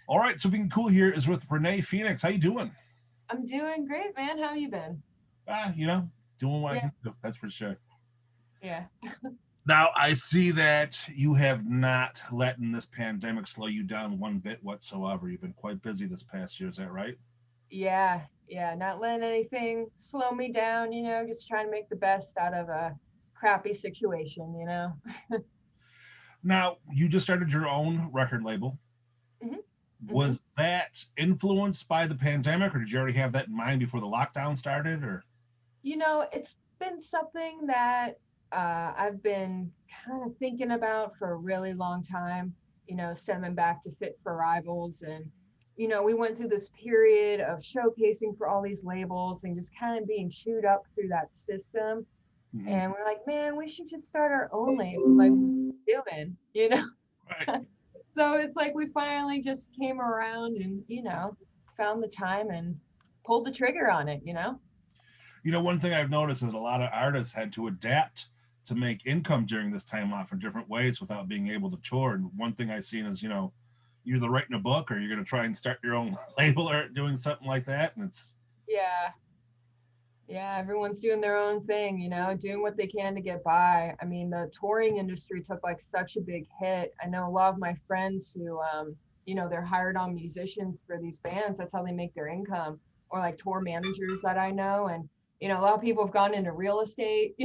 All right, something cool here is with Renee Phoenix. How you doing? I'm doing great, man. How you been? Ah, doing what I Yeah, can do. That's for sure. yeah, Now I see that you have not letting this pandemic slow you down one bit whatsoever. You've been quite busy this past year. Is that right? yeah. Not letting anything slow me down, just trying to make the best out of a crappy situation. Now you just started your own record label. hmm hmm Was that influenced by the pandemic, or did you already have that in mind before the lockdown started? Or It's been something that I've been kind of thinking about for a really long time, stemming back to Fit for Rivals. And, we went through this period of showcasing for all these labels and just kind of being chewed up through that system. Mhm. And we're like, man, we should just start our own label, like doing. Right. So it's like we finally just came around and, found the time and pulled the trigger on it. One thing I've noticed is a lot of artists had to adapt to make income during this time off in different ways without being able to tour. And one thing I've seen is, you're either writing a book or you're going to try and start your own label or doing something like that. And it's, Yeah. Yeah, everyone's doing their own thing, doing what they can to get by. I mean, the touring industry took like such a big hit. I know a lot of my friends who, they're hired on musicians for these bands. That's how they make their income. Or like tour managers that I know. And, a lot of people have gone into real estate.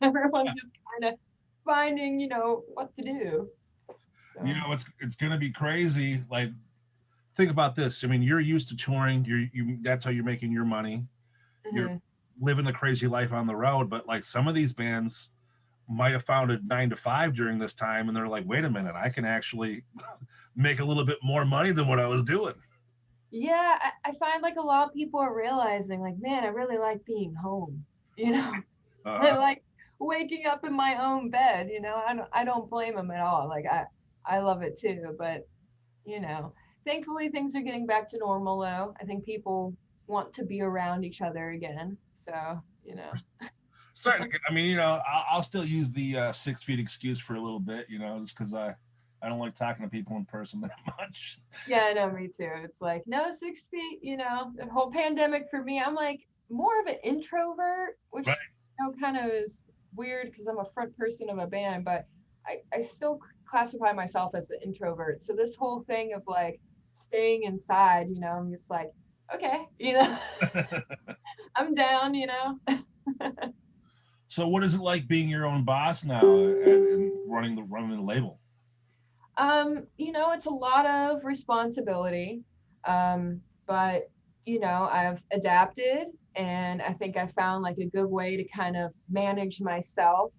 Everyone's just kind of finding, what to do. So, it's going to be crazy. Like, think about this. I mean, you're used to touring. That's how you're making your money. You're mhm. living the crazy life on the road. But like some of these bands might have found a 9 to 5 during this time, and they're like, wait a minute, I can actually make a little bit more money than what I was doing. Yeah, I find like a lot of people are realizing, like, man, I really like being home. You know, I Uh, like waking up in my own bed. I don't blame them at all. Like I love it too. But you know, thankfully things are getting back to normal though. I think people want to be around each other again. So starting to get, I mean, I'll still use the 6 feet excuse for a little bit, just because I don't like talking to people in person that much. yeah, I know, me too. It's like no 6 feet. The whole pandemic for me, I'm like more of an introvert, Right. which kind of is weird because I'm a front person of a band, but I still classify myself as an introvert. So this whole thing of like staying inside, I'm just like, okay, I'm down. So, what is it like being your own boss now and running the label? It's a lot of responsibility. But I've adapted and I think I found like a good way to kind of manage myself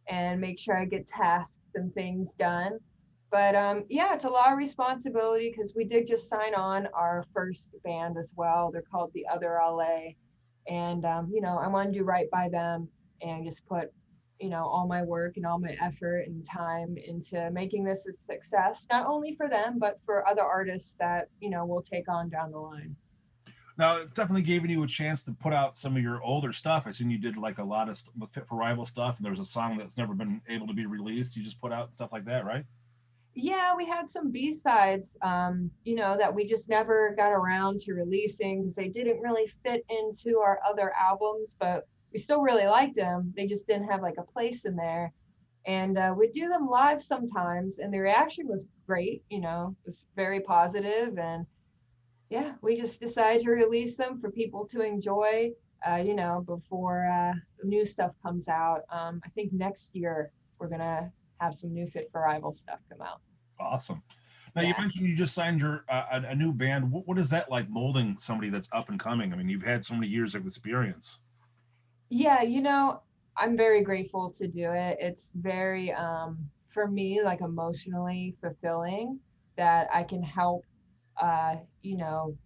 and make sure I get tasks and things done. But yeah, it's a lot of responsibility because we did just sign on our first band as well. They're called The Other LA. And I want to do right by them and just put all my work and all my effort and time into making this a success, not only for them, but for other artists that, we'll take on down the line. Now, it's definitely giving you a chance to put out some of your older stuff. I seen you did like a lot of with Fit for Rival stuff, and there was a song that's never been able to be released. You just put out stuff like that, right? Yeah, we had some B-sides, that we just never got around to releasing because they didn't really fit into our other albums, but we still really liked them. They just didn't have like a place in there. And we do them live sometimes, and the reaction was great, it was very positive. And yeah, we just decided to release them for people to enjoy, before new stuff comes out. I think next year we're going to have some new Fit for Rival stuff come out. Awesome. Now, you Yeah. mentioned you just signed your a new band. What is that like molding somebody that's up and coming? I mean, you've had so many years of experience. Yeah, I'm very grateful to do it. It's very, for me, like emotionally fulfilling that I can help,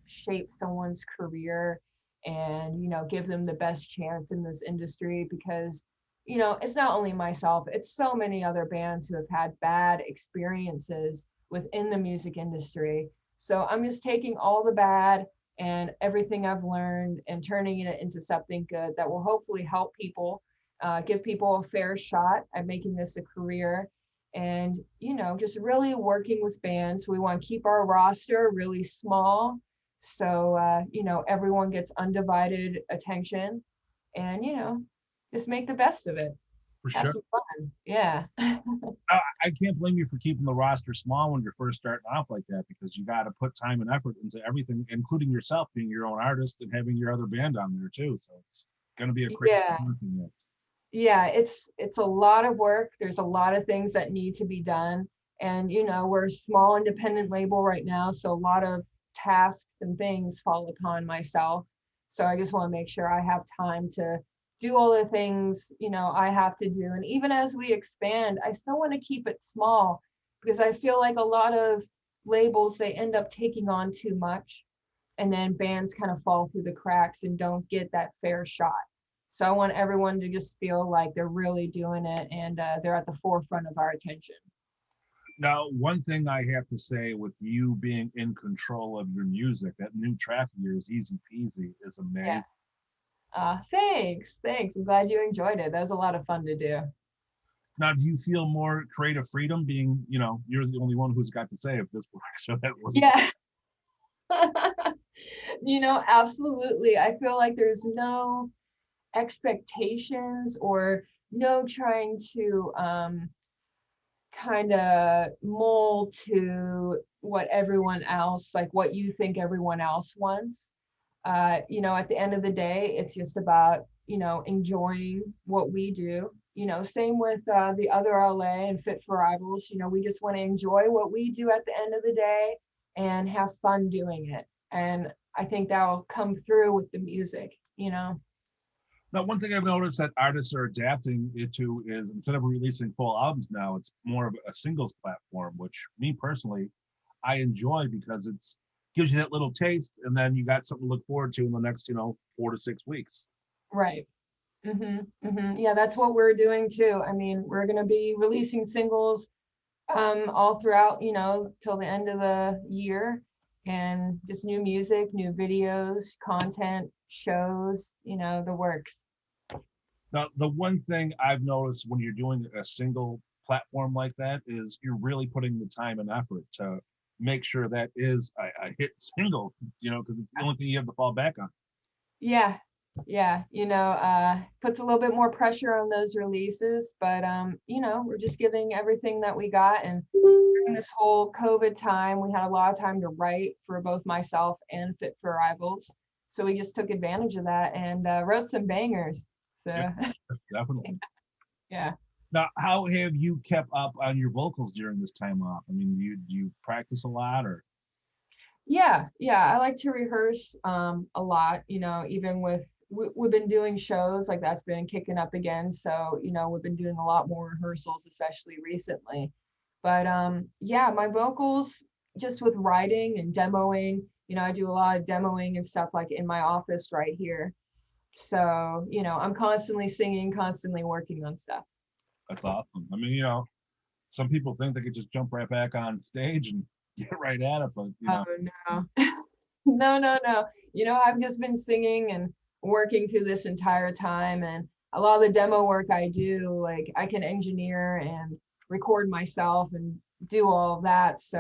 shape someone's career and, give them the best chance in this industry because, it's not only myself, it's so many other bands who have had bad experiences within the music industry. So I'm just taking all the bad and everything I've learned and turning it into something good that will hopefully help people, give people a fair shot at making this a career. and, just really working with bands. We want to keep our roster really small. So, everyone gets undivided attention and, just make the best of it. For Have sure. some fun. Yeah. I can't blame you for keeping the roster small when you're first starting off like that, because you got to put time and effort into everything, including yourself being your own artist and having your other band on there too. So it's going to be a crazy Yeah. thing. Yeah, it's a lot of work. There's a lot of things that need to be done. And we're a small independent label right now, so a lot of tasks and things fall upon myself. So I just want to make sure I have time to do all the things, I have to do. And even as we expand, I still want to keep it small because I feel like a lot of labels, they end up taking on too much, and then bands kind of fall through the cracks and don't get that fair shot. So I want everyone to just feel like they're really doing it, and they're at the forefront of our attention. Now, one thing I have to say, with you being in control of your music, that new track of yours, EZPZ, is amazing. Yeah. Thanks. I'm glad you enjoyed it. That was a lot of fun to do. Now, do you feel more creative freedom being, you're the only one who's got to say if this works or that wasn't? Yeah. Absolutely. I feel like there's no expectations or no trying to kind of mold to what everyone else, like what you think everyone else wants. At the end of the day, it's just about, enjoying what we do. Same with the other LA and Fit for Rivals. We just want to enjoy what we do at the end of the day and have fun doing it. And I think that will come through with the music. Now, one thing I've noticed that artists are adapting it to is, instead of releasing full albums now, it's more of a singles platform, which me personally, I enjoy, because it's gives you that little taste, and then you got something to look forward to in the next, 4 to 6 weeks. Right. Yeah, that's what we're doing too. I mean, we're going to be releasing singles all throughout, till the end of the year, and just new music, new videos, content, shows, the works. Now, the one thing I've noticed when you're doing a single platform like that is you're really putting the time and effort to make sure that is a hit single, because it's the only thing you have to fall back on. Yeah. Yeah. Puts a little bit more pressure on those releases, but we're just giving everything that we got. And during this whole COVID time, we had a lot of time to write for both myself and Fit for Rivals. So we just took advantage of that and wrote some bangers. So Yeah, definitely. yeah. Now, how have you kept up on your vocals during this time off? I mean, do you practice a lot, or? Yeah, I like to rehearse a lot, even with we've been doing shows, like that's been kicking up again. So, we've been doing a lot more rehearsals, especially recently. But yeah, my vocals, just with writing and demoing, I do a lot of demoing and stuff like in my office right here. So, I'm constantly singing, constantly working on stuff. That's awesome. I mean, some people think they could just jump right back on stage and get right at it, but Oh no. No. I've just been singing and working through this entire time. And a lot of the demo work I do, like I can engineer and record myself and do all of that. So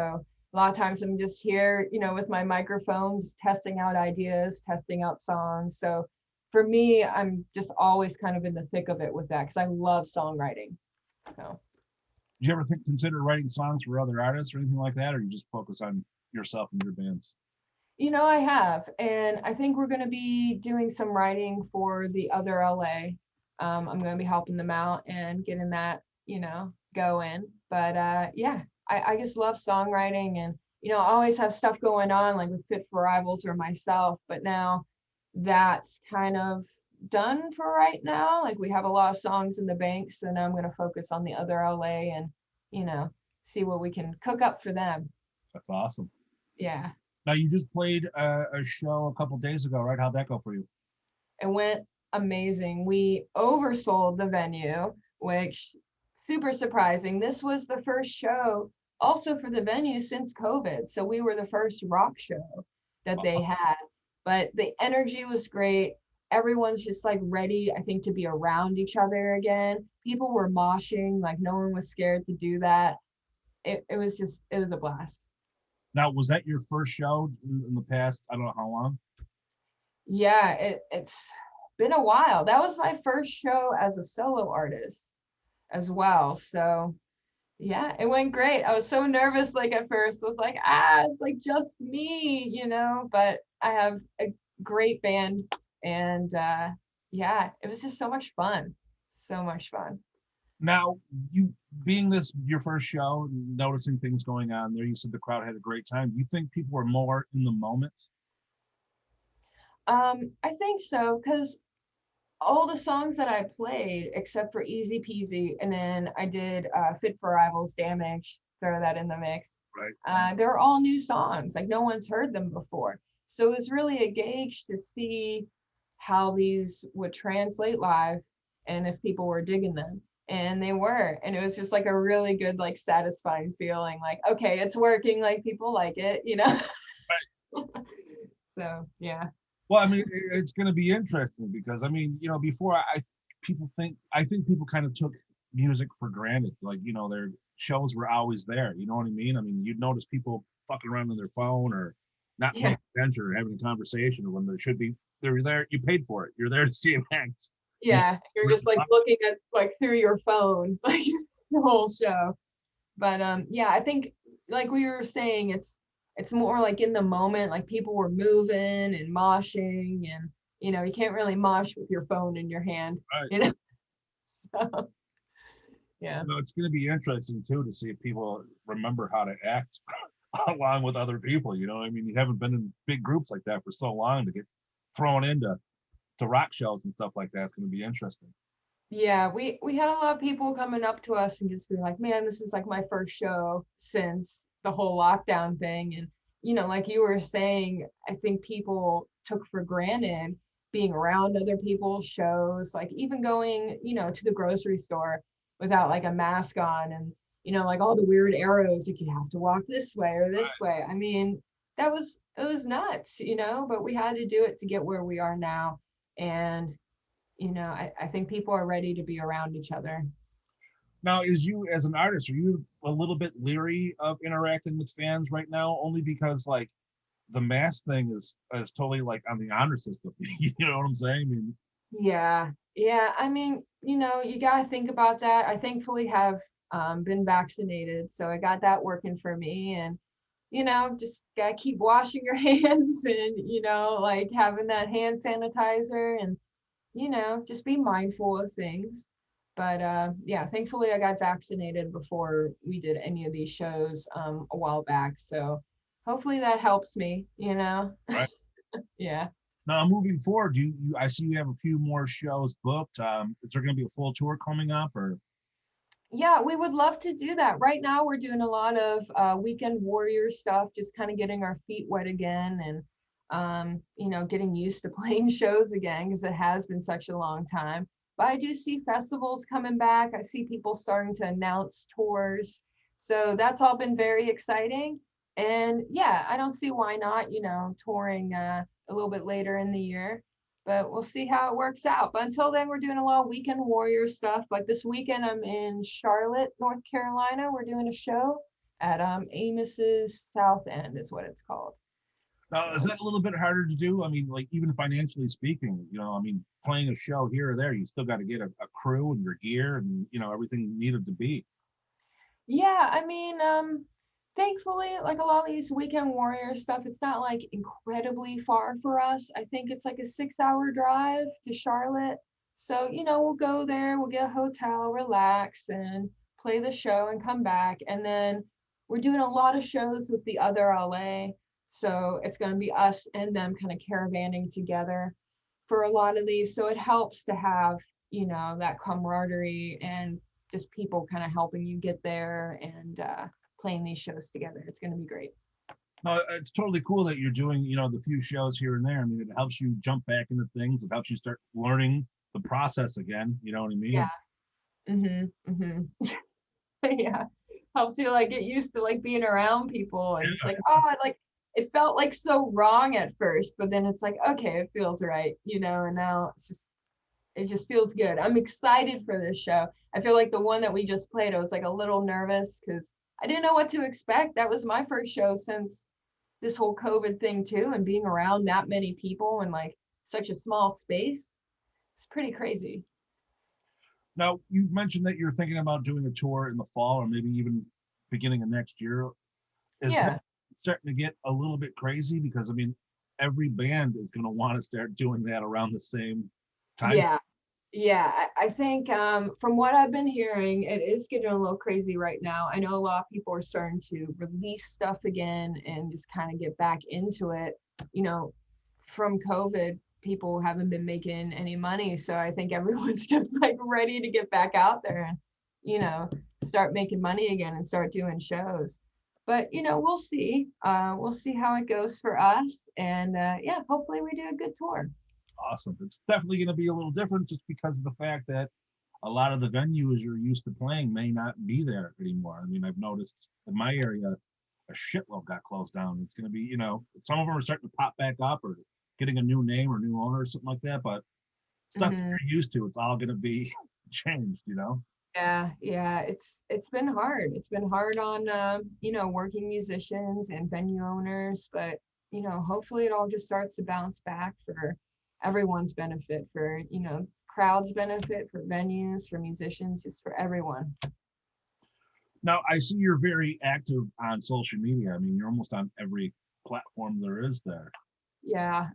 a lot of times I'm just here, with my microphone, just testing out ideas, testing out songs. So for me, I'm just always kind of in the thick of it with that because I love songwriting. So. did you ever consider writing songs for other artists or anything like that, or you just focus on yourself and your bands? I have, and I think we're going to be doing some writing for the other LA. I'm going to be helping them out and getting that, going. But yeah, I just love songwriting, and I always have stuff going on like with Fit for Rivals or myself. But now that's kind of done for right now. Like we have a lot of songs in the bank, so now I'm going to focus on the other LA and you know see what we can cook up for them. That's awesome. Yeah. Now, you just played a show a couple days ago, right? How'd that go for you? It went amazing. We oversold the venue, which super surprising. This was the first show also for the venue since COVID. So we were the first rock show that they had. But the energy was great. Everyone's just like ready, I think, to be around each other again. people were moshing, like no one was scared to do that. It was just, it was a blast. Now, was that your first show in the past? I don't know how long. Yeah, it's been a while. That was my first show as a solo artist as well. So yeah, it went great. I was so nervous, like at first. I was like, it's like just me, but I have a great band, and yeah, it was just so much fun. So much fun. Now, you being this your first show, noticing things going on there, you said the crowd had a great time. Do you think people were more in the moment? I think so, because all the songs that I played, except for EZPZ, and then I did Fit for Rivals, Damage, throw that in the mix. Right. They're all new songs, like no one's heard them before. So it was really a gauge to see how these would translate live and if people were digging them. And they were. And it was just like a really good, like satisfying feeling, like, okay, it's working, like people like it. So yeah. Well, I mean, it's going to be interesting because I mean, before I think people kind of took music for granted. Like, their shows were always there. You know what I mean? I mean, you'd notice people fucking around on their phone or not Yeah. paying attention or having a conversation when there should be. They're there. You paid for it. You're there to see an act. Yeah. You're just like looking at like through your phone, like the whole show. But yeah, I think like we were saying, it's more like in the moment, like people were moving and moshing, and you can't really mosh with your phone in your hand, Right. you know. So yeah. It's going to be interesting too to see if people remember how to act along with other people. I mean, you haven't been in big groups like that for so long to get thrown into rock shows and stuff like that. It's going to be interesting. Yeah, we had a lot of people coming up to us and just be like, man, this is like my first show since the whole lockdown thing. And like you were saying, I think people took for granted being around other people's shows, like even going, to the grocery store without like a mask on, and like all the weird arrows, like you have to walk this way or this way. I mean, it was nuts, but we had to do it to get where we are now. And I think people are ready to be around each other. Now, is you as an artist, are you a little bit leery of interacting with fans right now? Only because like the mask thing is totally like on the honor system. You know what I'm saying? I mean, Yeah. Yeah. I mean, you got to think about that. I thankfully have been vaccinated. So I got that working for me. And, just got to keep washing your hands and, like having that hand sanitizer and, just be mindful of things. But yeah, thankfully I got vaccinated before we did any of these shows a while back. So hopefully that helps me. right. Yeah. Now, moving forward, I see you have a few more shows booked. Is there going to be a full tour coming up, or? Yeah, we would love to do that. Right now, we're doing a lot of weekend warrior stuff, just kind of getting our feet wet again and, getting used to playing shows again because it has been such a long time. But I do see festivals coming back. I see people starting to announce tours. So that's all been very exciting. And yeah, I don't see why not, touring a little bit later in the year, but we'll see how it works out. But until then, we're doing a lot of weekend warrior stuff. Like this weekend, I'm in Charlotte, North Carolina. We're doing a show at Amos's South End, is what it's called. Now, is So that a little bit harder to do? I mean, like even financially speaking, I mean, playing a show here or there, you still got to get a crew and your gear and everything needed to be. yeah, I mean, thankfully, like a lot of these weekend warrior stuff, it's not like incredibly far for us. I think it's like a 6 hour drive to Charlotte. So, we'll go there, we'll get a hotel, relax, and play the show and come back. And then we're doing a lot of shows with the other LA. So it's going to be us and them kind of caravanning together for a lot of these. So it helps to have, that camaraderie and just people kind of helping you get there and playing these shows together. It's going to be great. No, it's totally cool that you're doing, the few shows here and there. I mean, it helps you jump back into things. It helps you start learning the process again. You know what I mean? Yeah. Yeah. Helps you like get used to like being around people, and it's Yeah. like, like it felt like so wrong at first, but then it's like, okay, it feels right, and now it's just It just feels good. I'm excited for this show. I feel like the one that we just played, I was like a little nervous because I didn't know what to expect. That was my first show since this whole COVID thing too, and being around that many people in like such a small space. It's pretty crazy. Now, you mentioned that you're thinking about doing a tour in the fall or maybe even beginning of next year. Is Yeah. that starting to get a little bit crazy? Because I mean, every band is going to want to start doing that around the same time. Yeah. Yeah, I think from what I've been hearing, it is getting a little crazy right now. I know a lot of people are starting to release stuff again and just kind of get back into it. You know, from COVID, people haven't been making any money, so I think everyone's just like ready to get back out there and, you know, start making money again and start doing shows. But we'll see. We'll see how it goes for us, and yeah, hopefully we do a good tour. Awesome. It's definitely going to be a little different just because of the fact that a lot of the venues you're used to playing may not be there anymore. I mean, I've noticed in my area, a shitload got closed down. It's going to be, some of them are starting to pop back up or getting a new name or new owner or something like that. But stuff Mhm. you're used to, it's all going to be changed. Yeah, it's been hard. It's been hard on working musicians and venue owners, but hopefully it all just starts to bounce back for everyone's benefit, for crowds benefit, for venues, for musicians, just for everyone. Now, I see you're very active on social media. I mean, you're almost on every platform there is there. Yeah.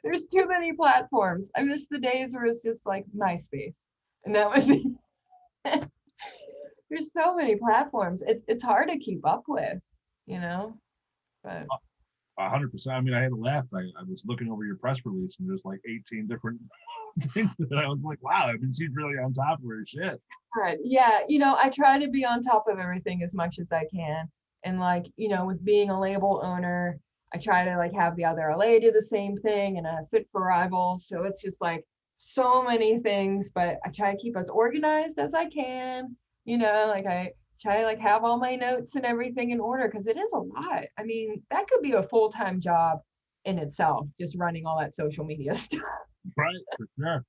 There's too many platforms. I miss the days where it's just like MySpace, and that was it. There's so many platforms. It's hard to keep up with, you know. But 100%. I mean, I had to laugh. I was looking over your press release and there's like 18 different things that I was like, wow, I mean, she's really on top of her shit. but yeah, I try to be on top of everything as much as I can. And like, with being a label owner, I try to like have the other LA do the same thing and a Fit for Rivals. So it's just like so many things, but I try to keep as organized as I can. Like I try to like have all my notes and everything in order because it is a lot. I mean, that could be a full-time job in itself, just running all that social media stuff. Right, for sure.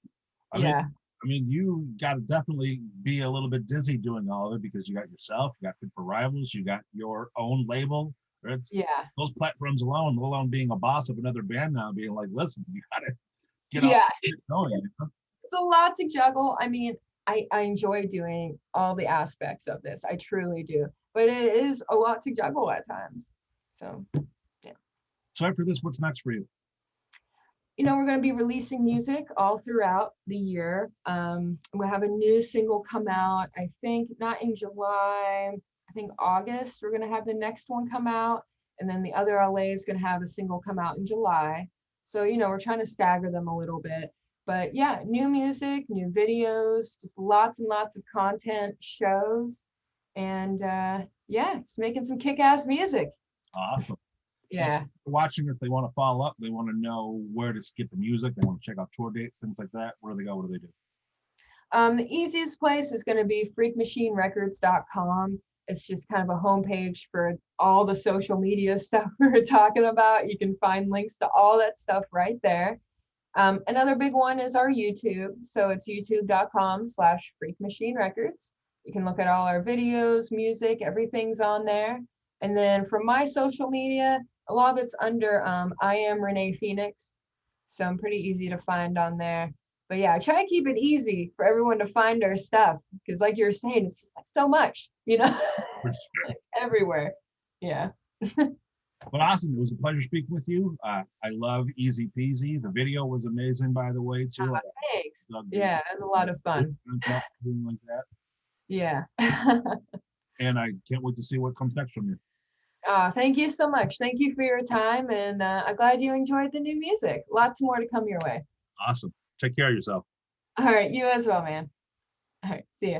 I mean, Yeah. you got to definitely be a little bit dizzy doing all of it because you got yourself, you got Fit for Rivals, you got your own label. It's Yeah. those platforms alone, let alone being a boss of another band now, being like, listen, you got to get all Yeah. this shit going. It's a lot to juggle. I mean, I enjoy doing all the aspects of this. I truly do. But it is a lot to juggle at times. So, yeah. So after this, what's next for you? We're going to be releasing music all throughout the year. We'll have a new single come out, I think, not in July, I think August. We're going to have the next one come out. And then the other LA is going to have a single come out in July. So, we're trying to stagger them a little bit. But yeah, new music, new videos, just lots and lots of content, shows. And yeah, it's making some kick ass music. Awesome. And Yeah. watching this, they want to follow up. They want to know where to get the music. They want to check out tour dates, things like that. Where do they go? What do they do? The easiest place is going to be freakmachinerecords.com. It's just kind of a homepage for all the social media stuff we were talking about. You can find links to all that stuff right there. Another big one is our YouTube. So it's youtube.com/freakmachinerecords. You can look at all our videos, music, everything's on there. And then for my social media, a lot of it's under I am Renee Phoenix. So I'm pretty easy to find on there. But yeah, I try to keep it easy for everyone to find our stuff because, like you're saying, it's just like so much, For sure. it's everywhere. Yeah. But awesome. It was a pleasure speaking with you. I love EZPZ. The video was amazing, by the way, too. Thanks. Love the Yeah, it was a lot of fun. doing like that. Yeah. And I can't wait to see what comes next from you. Thank you so much. Thank you for your time, and I'm glad you enjoyed the new music. Lots more to come your way. Awesome. Take care of yourself. All right, you as well, man. All right, see ya.